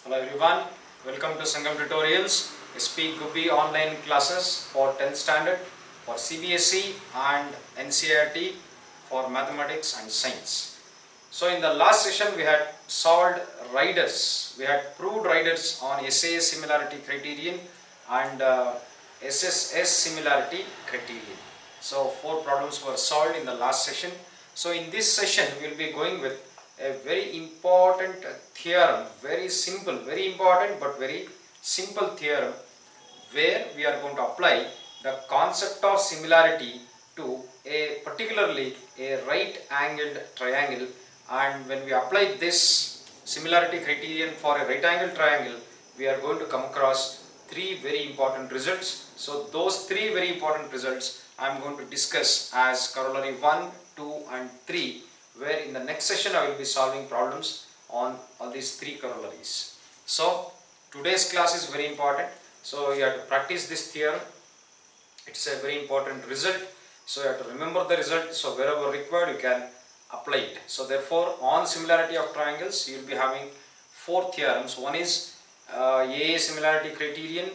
Hello everyone, welcome to Sangam Tutorials, Speak Guppy online classes for 10th standard, for CBSE and NCERT, for mathematics and science. So in the last session we had solved riders, we had proved riders on SAS similarity criterion and SSS similarity criterion. So 4 problems were solved in the last session. So in this session we will be going with a very important theorem, very simple, very important but very simple theorem, where we are going to apply the concept of similarity to particularly a right angled triangle. And when we apply this similarity criterion for a right angled triangle, we are going to come across 3 very important results. So those 3 very important results I am going to discuss as corollary 1, 2 and 3, where in the next session I will be solving problems on all these 3 corollaries. So today's class is very important, so you have to practice this theorem. It's a very important result, so you have to remember the result, so wherever required you can apply it. So therefore on similarity of triangles you will be having 4 theorems. One is AA similarity criterion,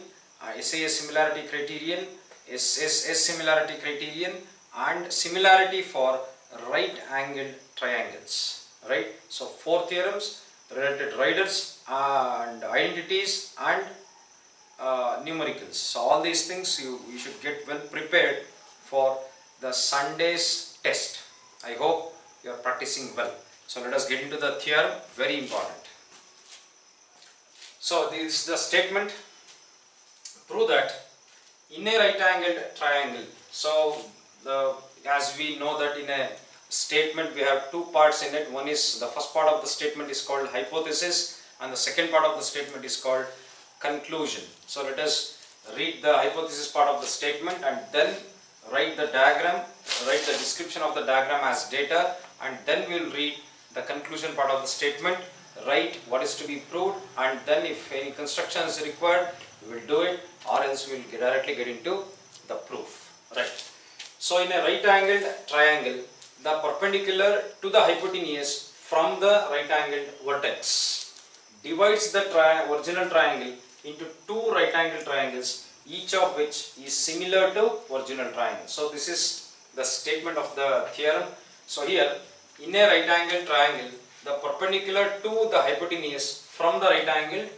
SAS similarity criterion, SSS similarity criterion and similarity for right angled triangles, right? So 4 theorems, related riders and identities and numericals. So all these things you should get well prepared for the Sunday's test. I hope you are practicing well. So let us get into the theorem, very important. So this is the statement: prove that in a right angled triangle, so as we know that in a statement we have 2 parts in it. One is, the first part of the statement is called hypothesis and the second part of the statement is called conclusion. So let us read the hypothesis part of the statement and then write the diagram, write the description of the diagram as data, and then we will read the conclusion part of the statement, write what is to be proved, and then if any construction is required we will do it, or else we will directly get into the proof, right? So in a right angled triangle, the perpendicular to the hypotenuse from the right angled vertex divides the original triangle into 2 right angled triangles, each of which is similar to original triangle. So this is the statement of the theorem. So here, in a right angled triangle, the perpendicular to the hypotenuse from the right angled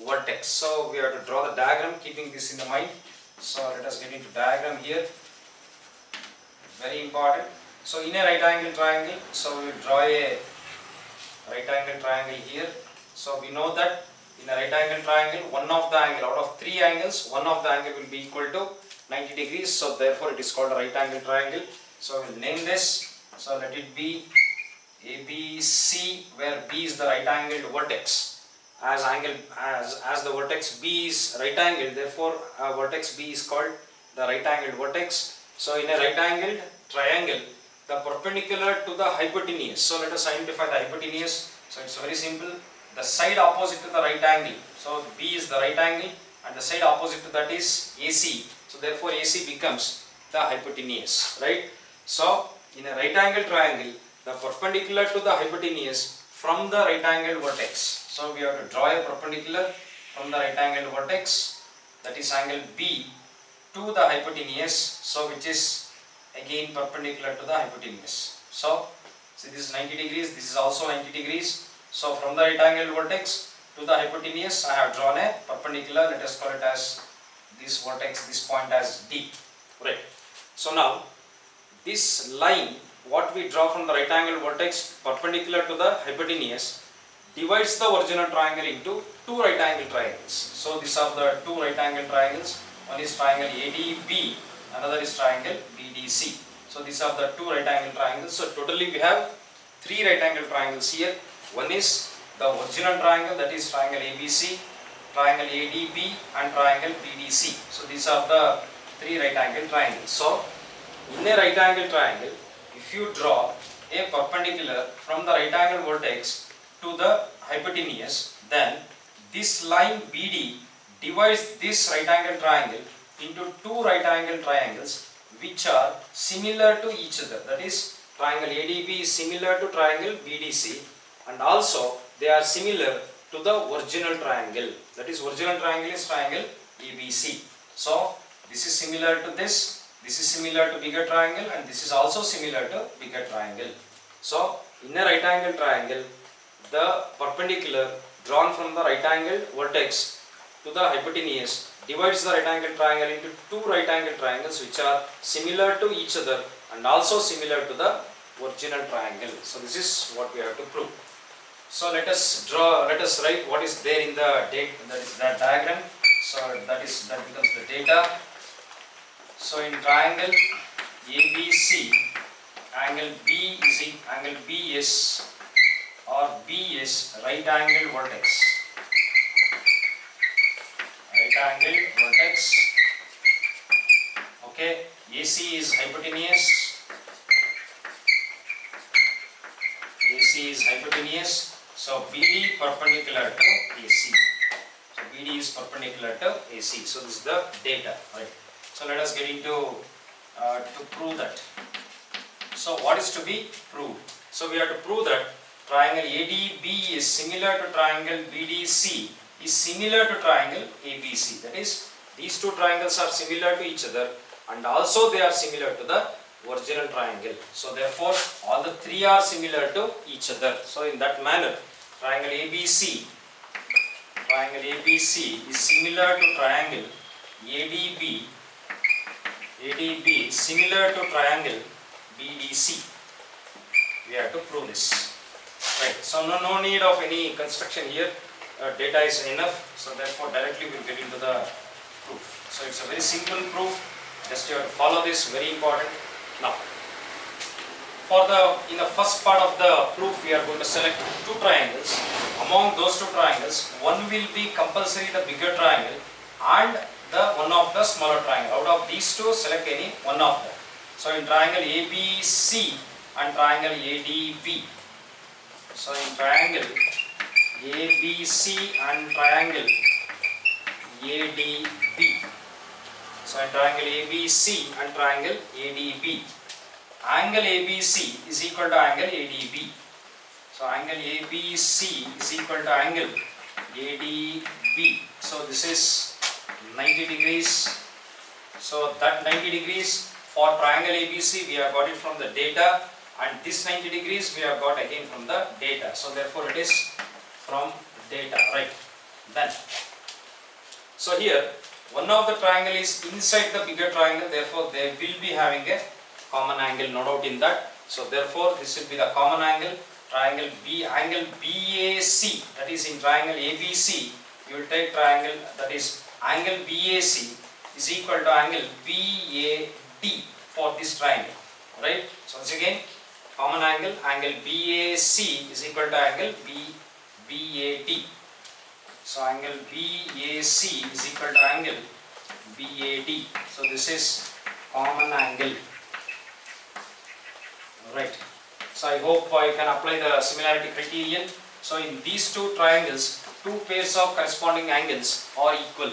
vertex. So we have to draw the diagram keeping this in the mind. So let us get into diagram here. Very important. So in a right angle triangle, so we will draw a right angle triangle here. So we know that in a right angle triangle, one of the angle, out of 3 angles, one of the angle will be equal to 90 degrees. So therefore it is called a right angle triangle. So we will name this. So let it be ABC, where B is the right angled vertex. As the vertex B is right angled, therefore vertex B is called the right angled vertex. So in a right angled triangle, the perpendicular to the hypotenuse. So let us identify the hypotenuse. So it's very simple. The side opposite to the right angle. So B is the right angle and the side opposite to that is AC. So therefore AC becomes the hypotenuse, right? So in a right angle triangle, the perpendicular to the hypotenuse from the right angled vertex. So we have to draw a perpendicular from the right angled vertex, that is angle B, to the hypotenuse, so which is again perpendicular to the hypotenuse. So see, this is 90 degrees, this is also 90 degrees. So from the right angled vertex to the hypotenuse I have drawn a perpendicular. Let us call it as this vertex, this point as D, right? So now this line, what we draw from the right angled vertex perpendicular to the hypotenuse, divides the original triangle into 2 right angle triangles. So these are the 2 right angle triangles. One is triangle ADB, another is triangle BDC. So these are the 2 right angle triangles. So totally we have 3 right angle triangles here. One is the original triangle, that is triangle ABC, triangle ADB and triangle BDC. So these are the 3 right angle triangles. So in a right angle triangle, if you draw a perpendicular from the right angle vertex to the hypotenuse, then this line BD divides this right angle triangle into 2 right angle triangles which are similar to each other. That is, triangle ADB is similar to triangle BDC, and also they are similar to the original triangle. That is, original triangle is triangle ABC. So this is similar to this is similar to bigger triangle, and this is also similar to bigger triangle. So in a right angle triangle, the perpendicular drawn from the right angle vertex to the hypotenuse divides the right angle triangle into two right angle triangles which are similar to each other and also similar to the original triangle. So this is what we have to prove. So let us write what is there in the that diagram. So that becomes the data. So in triangle ABC, angle BS or BS right angle vertex. Right angle vertex. Okay, AC is hypotenuse. AC is hypotenuse. So BD perpendicular to AC. So BD is perpendicular to AC. So this is the data, right? So let us get into to prove that. So what is to be proved? So we have to prove that triangle ADB is similar to triangle BDC is similar to triangle ABC. That is, these two triangles are similar to each other and also they are similar to the original triangle. So therefore all the three are similar to each other. So in that manner, triangle ABC is similar to triangle ADB similar to triangle BDC. We have to prove this. Right. So no need of any construction here. Data is enough. So therefore directly we will get into the proof. So it's a very simple proof. Just you have to follow this. Very important. Now, in the first part of the proof, we are going to select two triangles. Among those two triangles, one will be compulsory the bigger triangle and the one of the smaller triangle. Out of these two, select any one of them. So in triangle ABC and triangle ADB. So in triangle ABC and triangle ADB. So in triangle ABC and triangle ADB, angle ABC is equal to angle ADB. So angle ABC is equal to angle ADB. So this is 90 degrees. So that 90 degrees for triangle ABC we have got it from the data, and this 90 degrees we have got again from the data. So therefore it is from data, right? Then, so here one of the triangle is inside the bigger triangle, therefore they will be having a common angle, no doubt in that. So therefore this will be the common angle. Triangle angle BAC, that is in triangle ABC, you will take triangle, that is angle BAC is equal to angle BAD for this triangle, right? So once again, common angle BAC is equal to angle BAD. So angle BAC is equal to angle BAD. So this is common angle, right? So I hope you can apply the similarity criterion. So in these two triangles, two pairs of corresponding angles are equal.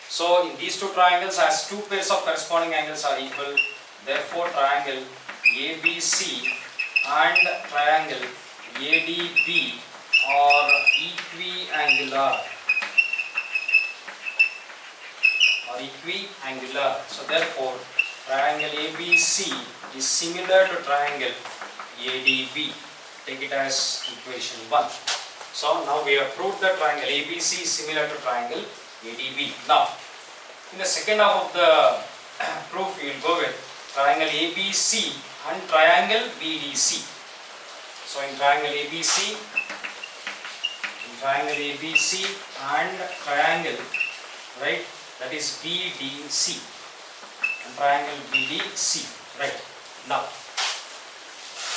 So in these two triangles, as two pairs of corresponding angles are equal, therefore triangle ABC and triangle ADB are equiangular. So therefore triangle ABC is similar to triangle ADB. Take it as equation 1. So now we have proved that triangle ABC is similar to triangle ADB. Now in the second half of the proof we will go with triangle ABC and triangle BDC. So in triangle ABC and triangle, right, that is BDC and triangle BDC, right. Now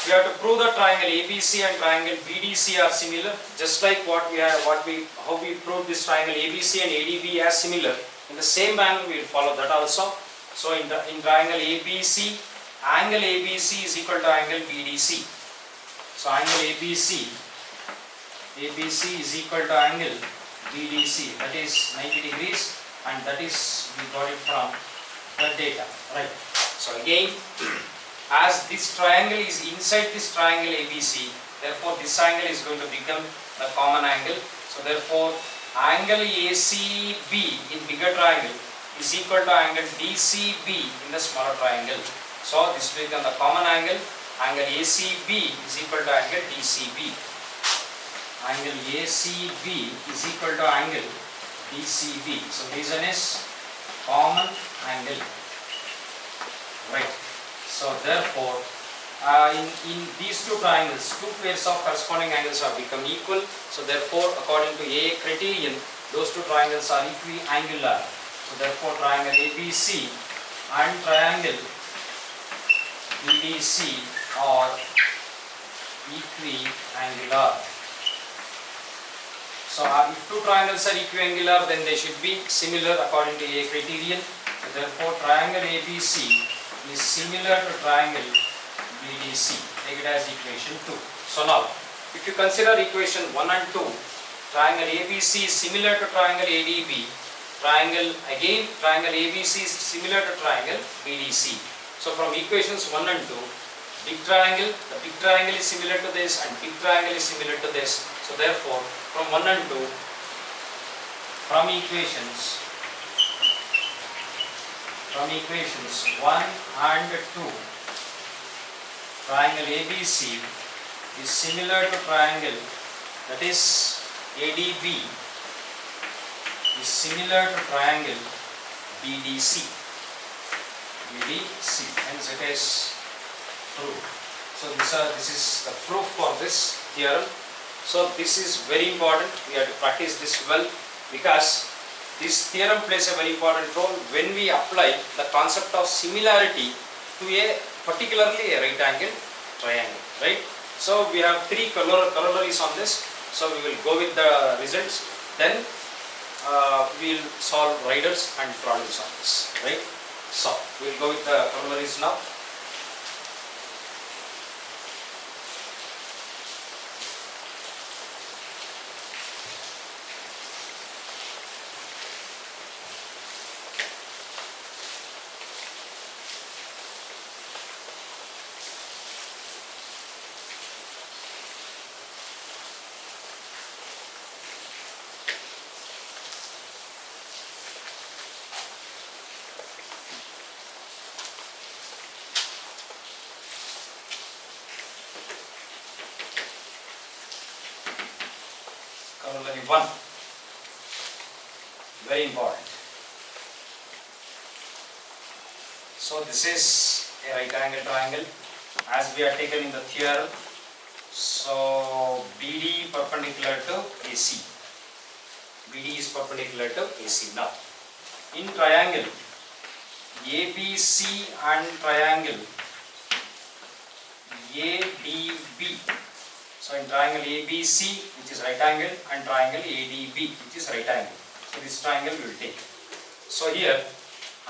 we have to prove that triangle ABC and triangle BDC are similar, just like how we proved this triangle ABC and ADB as similar. In the same manner we will follow that also. So in triangle ABC, angle ABC is equal to angle BDC. So angle ABC is equal to angle BDC, that is 90 degrees, and that is we got it from the data, right. So again, as this triangle is inside this triangle ABC, therefore this angle is going to become the common angle. So So therefore angle ACB in bigger triangle is equal to angle DCB in the smaller triangle. So this will become the common angle. Angle ACB is equal to angle DCB. Angle ACB is equal to angle DCB. So reason is common angle. Right. So therefore in these two triangles, two pairs of corresponding angles have become equal. So therefore according to AA criterion, those two triangles are equiangular. So therefore triangle ABC and triangle BDC are equiangular. So if two triangles are equiangular, then they should be similar according to AA criterion. So therefore triangle ABC is similar to triangle BDC. Take it as equation 2. So now, if you consider equation 1 and 2, triangle ABC is similar to triangle ADB. Triangle ABC is similar to triangle BDC. So from equations 1 and 2, the big triangle is similar to this and big triangle is similar to this. So therefore, from 1 and 2, from equations 1 and 2, triangle ABC is similar to triangle, that is ADB is similar to triangle BDC. Hence it is true. So this is the proof for this theorem. So this is very important. We have to practice this well, because this theorem plays a very important role when we apply the concept of similarity to a particularly a right angle triangle, right? So we have three corollaries on this. So we will go with the results, then we will solve riders and problems on this, right? So we will go with the corollaries now. Corollary 1, very important. So this is a right angle triangle as we are taken in the theorem. So BD perpendicular to AC. BD is perpendicular to AC. Now in triangle ABC and triangle ADB. So in triangle ABC, which is right angle, and triangle ADB, which is right angle. So this triangle we will take. So here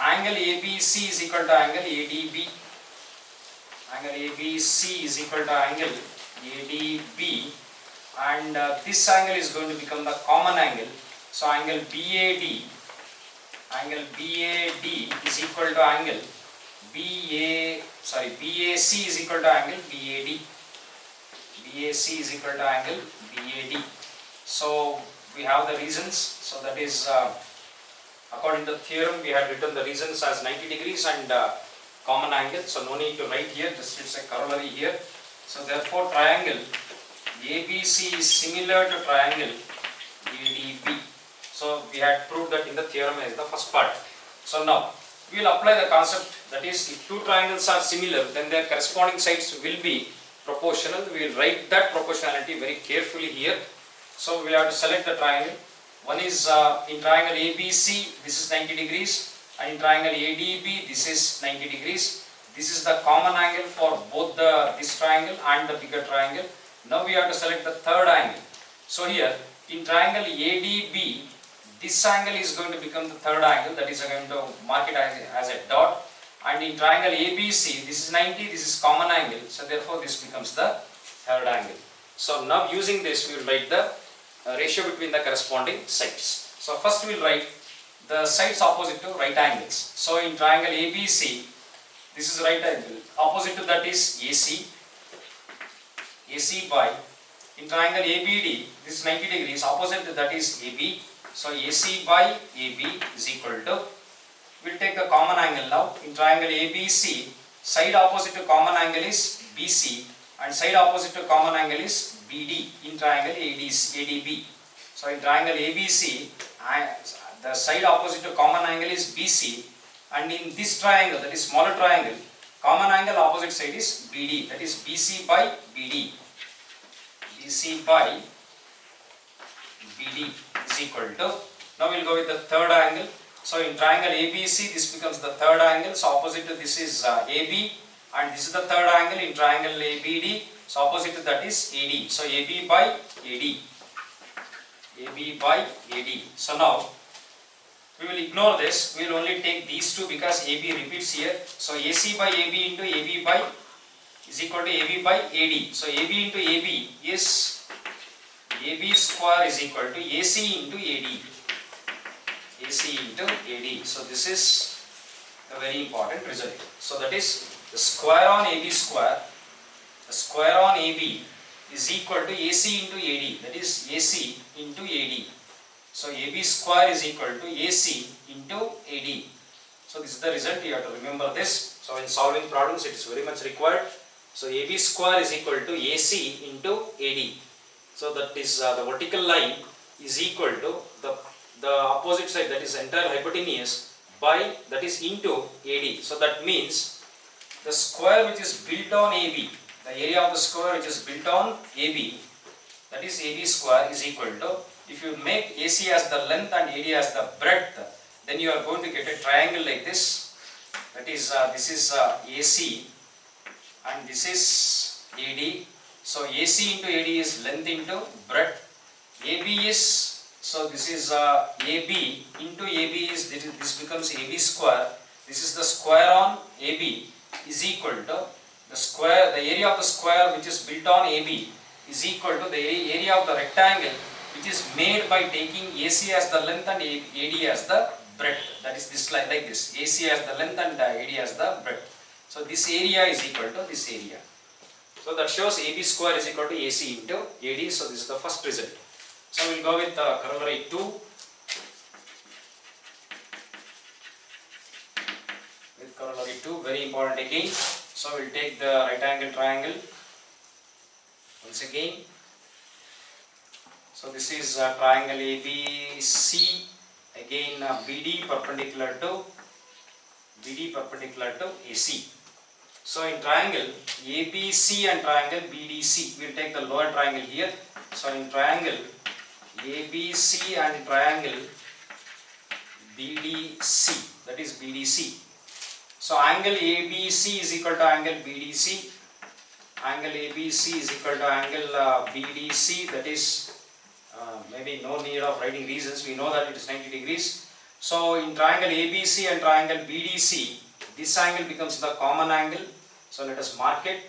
angle ABC is equal to angle ADB. Angle ABC is equal to angle ADB, and this angle is going to become the common angle. So angle BAC is equal to angle BAC is equal to angle BAD. BAC is equal to angle BAD. So we have the reasons. So that is according to the theorem we had written the reasons as 90 degrees and common angle. So no need to write here, just it's a corollary here. So therefore triangle ABC is similar to triangle ADB. So we had proved that in the theorem as the first part. So now we will apply the concept, that is if two triangles are similar, then their corresponding sides will be proportional. We will write that proportionality very carefully here. So we have to select the triangle. One is in triangle ABC, this is 90 degrees, and in triangle ADB, this is 90 degrees. This is the common angle for both this triangle and the bigger triangle. Now we have to select the third angle. So here in triangle ADB, this angle is going to become the third angle, that is going to mark it as a dot. And in triangle ABC, this is 90, this is common angle, so therefore this becomes the third angle. So now using this we will write the ratio between the corresponding sides. So first we will write the sides opposite to right angles. So in triangle ABC, this is right angle, opposite to that is AC by In triangle ABD, this is 90 degrees, opposite to that is AB. So AC by AB is equal to, we'll take the common angle now. In triangle ABC, side opposite to common angle is BC and side opposite to common angle is BD in triangle ADB. So in triangle ABC, the side opposite to common angle is BC, and in this triangle, that is smaller triangle, common angle opposite side is BD, that is BC by BD. BC by BD is equal to, now we will go with the third angle. So in triangle ABC, this becomes the third angle, so opposite to this is AB, and this is the third angle in triangle ABD, so opposite to that is AD. So AB by AD. AB by AD. So now we will ignore this, we will only take these two because AB repeats here. So AC by AB into AB by is equal to AB by AD. So AB into AB is AB square is equal to AC into AD. AC into AD. So this is a very important result. So that is the square on AB square, the square on AB is equal to AC into AD, that is AC into AD. So AB square is equal to AC into AD. So this is the result, you have to remember this. So in solving problems it is very much required. So AB square is equal to AC into AD. So that is the vertical line is equal to the opposite side, that is entire hypotenuse, by, that is into AD. So that means the square which is built on AB, the area of the square which is built on AB, that is AB square is equal to, if you make AC as the length and AD as the breadth, then you are going to get a triangle like this. That is this is AC and this is AD. So AC into AD is length into breadth. AB is, so this is AB into AB is, this becomes AB square. This is the square on AB is equal to the square, the area of the square which is built on AB is equal to the area of the rectangle which is made by taking AC as the length and AD as the breadth. That is this like this, AC as the length and AD as the breadth. So this area is equal to this area. So that shows AB square is equal to AC into AD. So this is the first result. So we will go with corollary 2. With corollary 2, very important again. So we will take the right angle triangle once again. So this is triangle ABC, again BD perpendicular to AC. So in triangle ABC and triangle BDC, we will take the lower triangle here. So in triangle ABC and triangle BDC, that is BDC. So angle ABC is equal to angle BDC. Angle ABC is equal to angle BDC, that is maybe no need of writing reasons, we know that it is 90 degrees. So in triangle ABC and triangle BDC, this angle becomes the common angle. So let us mark it.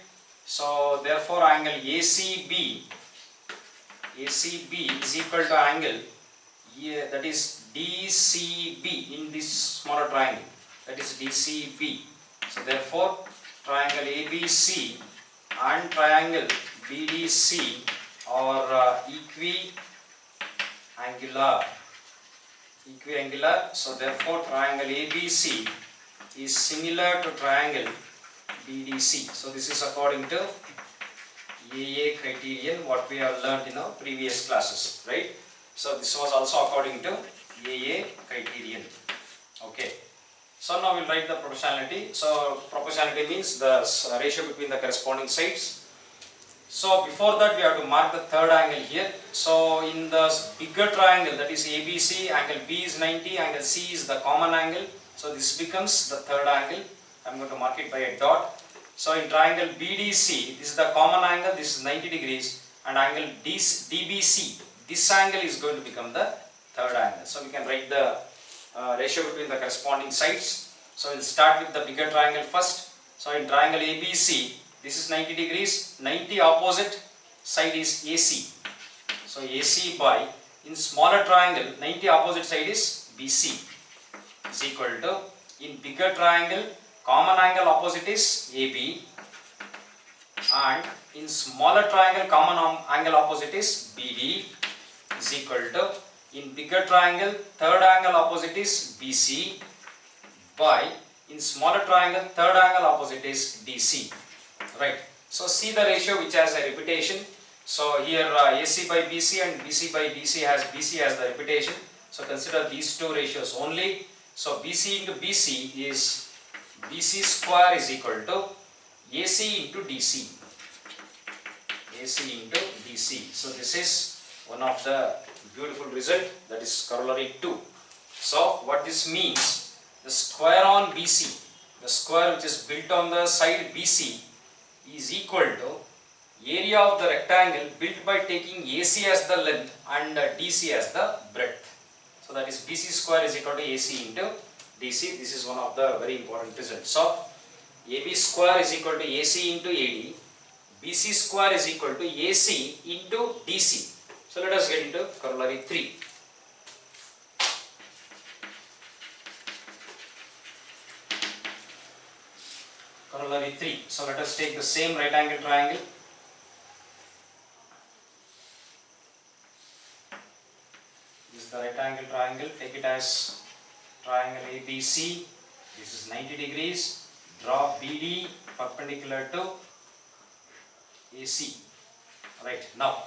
So therefore angle ACB is equal to angle that is DCB in this smaller triangle, that is DCB. So therefore triangle ABC and triangle BDC are equiangular. So therefore triangle ABC is similar to triangle BDC. So this is according to AA criterion, what we have learned in our previous classes, right? So this was also according to AA criterion. Okay. So now we will write the proportionality. So proportionality means the ratio between the corresponding sides. So before that we have to mark the third angle here. So in the bigger triangle, that is ABC, angle B is 90, angle C is the common angle. So this becomes the third angle. I am going to mark it by a dot. So in triangle BDC, this is the common angle, this is 90 degrees, and angle DBC, this angle is going to become the third angle. So we can write the ratio between the corresponding sides. So we'll start with the bigger triangle first. So in triangle ABC, this is 90 degrees, 90 opposite side is AC. So AC by, in smaller triangle, 90 opposite side is BC is equal to, in bigger triangle, common angle opposite is AB. and in smaller triangle common angle opposite is BD is equal to, in bigger triangle third angle opposite is BC by, in smaller triangle third angle opposite is DC, right. So see the ratio which has a repetition. So here AC by BC and BC by BC has the repetition. So consider these two ratios only. So BC into BC is BC square is equal to AC into DC. AC into DC. So this is one of the beautiful result, that is corollary 2. So what this means, the square on BC, the square which is built on the side BC is equal to area of the rectangle built by taking AC as the length and DC as the breadth. So that is BC square is equal to AC into DC. This is one of the very important results. So AB square is equal to AC into AD. BC square is equal to AC into DC. So let us get into corollary 3. Corollary 3. So let us take the same right angle triangle. This is the right angle triangle. Take it as triangle ABC. This is 90 degrees. Draw BD perpendicular to AC. Right now.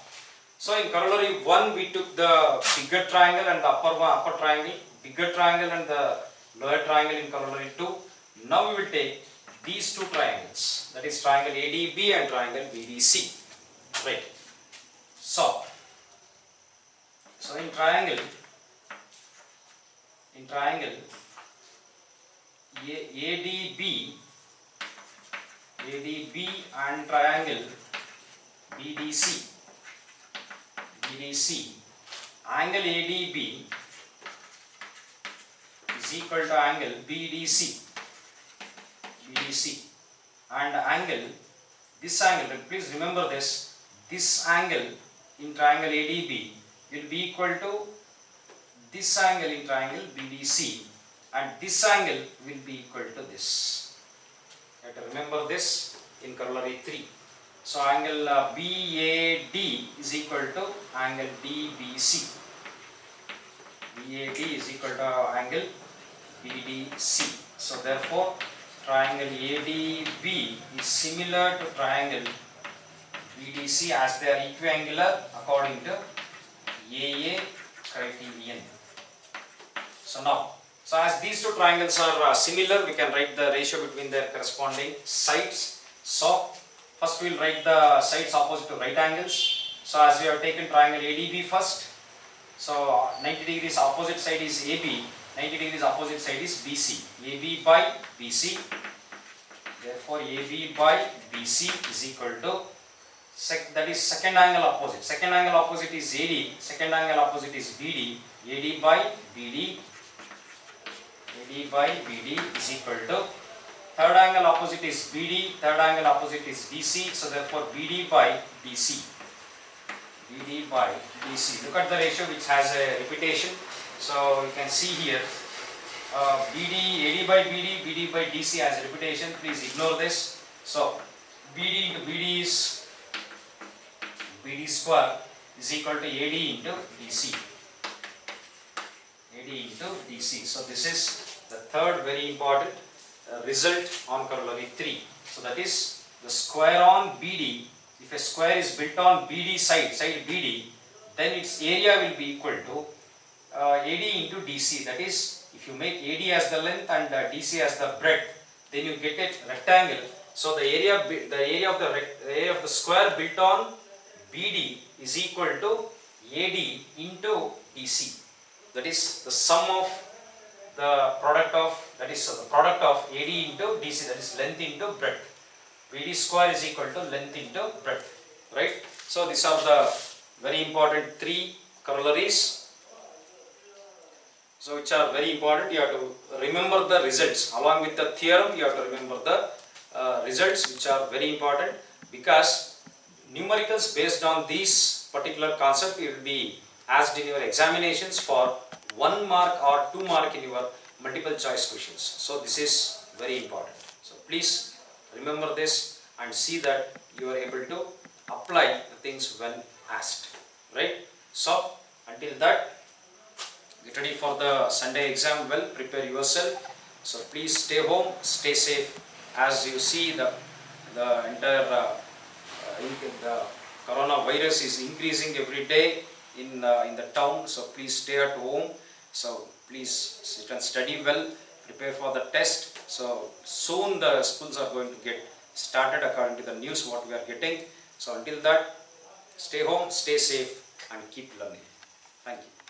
So in corollary 1 we took the bigger triangle and the upper triangle, bigger triangle and the lower triangle in corollary 2. Now we will take these two triangles, that is triangle ADB and triangle BDC. Right. So in triangle ADB and triangle BDC, angle ADB is equal to angle BDC, and angle, this angle, please remember this angle in triangle ADB will be equal to this angle in triangle BDC, and this angle will be equal to this. You have to remember this in corollary 3. So angle BAD is equal to angle DBC. BAD is equal to angle BDC. So therefore triangle ADB is similar to triangle BDC as they are equiangular according to AA criterion. So now, as these two triangles are similar, we can write the ratio between their corresponding sides. So first we will write the sides opposite to right angles. So as we have taken triangle ADB first, so 90 degrees opposite side is AB, 90 degrees opposite side is BC. AB by BC, therefore AB by BC is equal to, that is second angle opposite. Second angle opposite is AD, second angle opposite is BD. AD by BD is equal to, third angle opposite is BD, third angle opposite is BC, so therefore BD by BC. Look at the ratio which has a repetition. So you can see here AD by BD by DC has a repetition. Please ignore this. So BD into BD is BD square is equal to AD into DC. So this is the third very important result on corollary 3. So that is the square on BD. If a square is built on BD side BD, then its area will be equal to AD into DC. That is, if you make AD as the length and DC as the breadth, then you get a rectangle. So the area of the square built on BD is equal to AD into DC. That is the sum of the product of AD into DC, that is length into breadth. BD square is equal to length into breadth, right? So these are the very important 3 corollaries. So which are very important. You have to remember the results along with the theorem. You have to remember the results which are very important, because numericals based on these particular concept will be asked in your examinations for 1 mark or 2 mark in your multiple choice questions. So this is very important. So please remember this and see that you are able to apply the things when asked, right? So until that, get ready for the Sunday exam well, prepare yourself. So please stay home, stay safe. As you see, the entire the coronavirus is increasing every day in the town. So please stay at home. So please sit and study well, prepare for the test. So soon the schools are going to get started according to the news what we are getting. So until that, stay home, stay safe, and keep learning. Thank you.